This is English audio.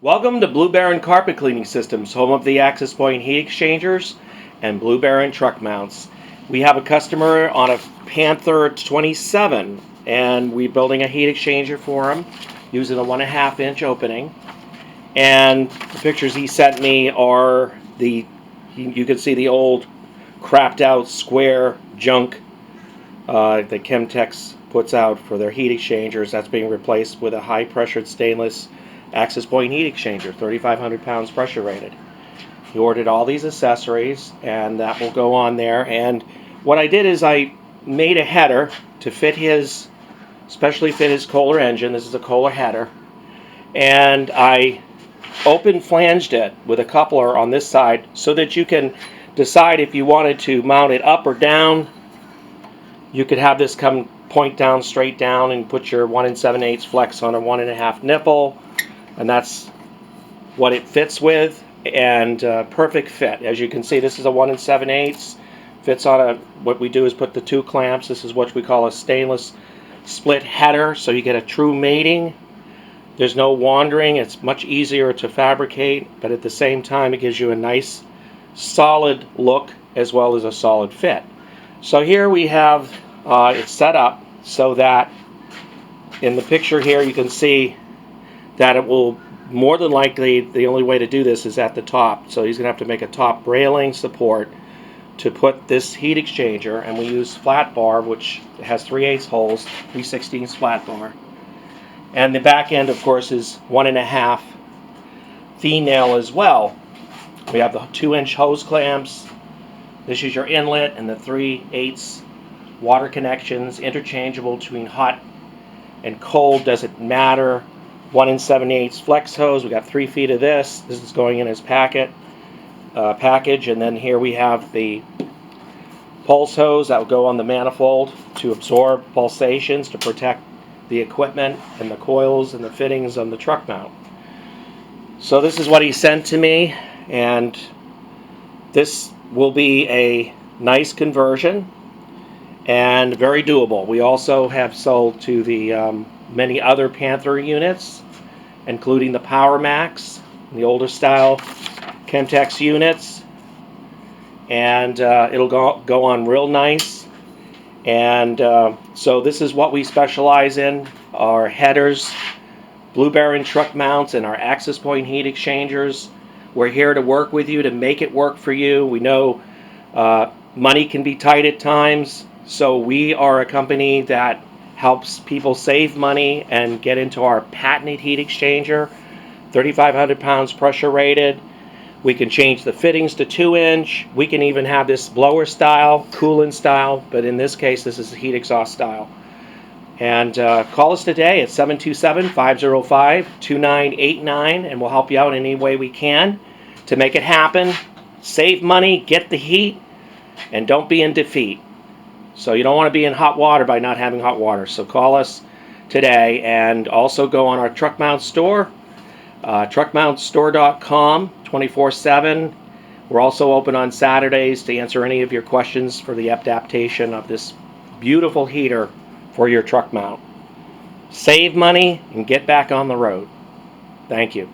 Welcome to Blue Baron Carpet Cleaning Systems, home of the Access Point heat exchangers and Blue Baron truck mounts. We have a customer on a Panther 27 and we're building a heat exchanger for him using a 1.5 inch opening. And the pictures he sent me are you can see the old crapped out square junk that Chem puts out for their heat exchangers. That's being replaced with a high pressured stainless Access Point heat exchanger, 3,500 pounds pressure rated. He ordered all these accessories and that will go on there. And what I did is I made a header to fit especially fit his Kohler engine. This is a Kohler header. And I open flanged it with a coupler on this side so that you can decide if you wanted to mount it up or down. You could have this point down, straight down, and put your 1 7/8 flex on a 1.5 nipple. And that's what it fits with, and perfect fit. As you can see, this is a 1 7/8. Fits on what we do is put the 2 clamps. This is what we call a stainless split header, so you get a true mating. There's no wandering. It's much easier to fabricate, but at the same time, it gives you a nice solid look as well as a solid fit. So here we have it set up so that in the picture here you can see that it will more than likely, the only way to do this is at the top. So he's going to have to make a top railing support to put this heat exchanger, and we use flat bar, which has 3/8 holes, 3/16 flat bar. And the back end, of course, is 1.5 V-nail as well. We have the 2-inch hose clamps. This is your inlet and the 3/8 water connections, interchangeable between hot and cold, doesn't matter. 1 7/8 flex hose. We got 3 feet of this. This is going in as package, and then here we have the pulse hose that will go on the manifold to absorb pulsations to protect the equipment and the coils and the fittings on the truck mount. So this is what he sent to me, and this will be a nice conversion and very doable. We also have sold to the many other Panther units, including the Power Max, the older style Chemtex units, and it'll go on real nice. And so this is what we specialize in: our headers, Blue Baron truck mounts, and our Access Point heat exchangers. We're here to work with you to make it work for you. We know money can be tight at times, so we are a company that helps people save money and get into our patented heat exchanger, 3,500 pounds pressure rated. We can change the fittings to 2-inch. We can even have this blower style, coolant style, but in this case, this is the heat exhaust style. And call us today at 727-505-2989, and we'll help you out in any way we can to make it happen. Save money, get the heat, and don't be in defeat. So you don't want to be in hot water by not having hot water. So call us today, and also go on our truck mount store, truckmountstore.com, 24/7. We're also open on Saturdays to answer any of your questions for the adaptation of this beautiful heater for your truck mount. Save money and get back on the road. Thank you.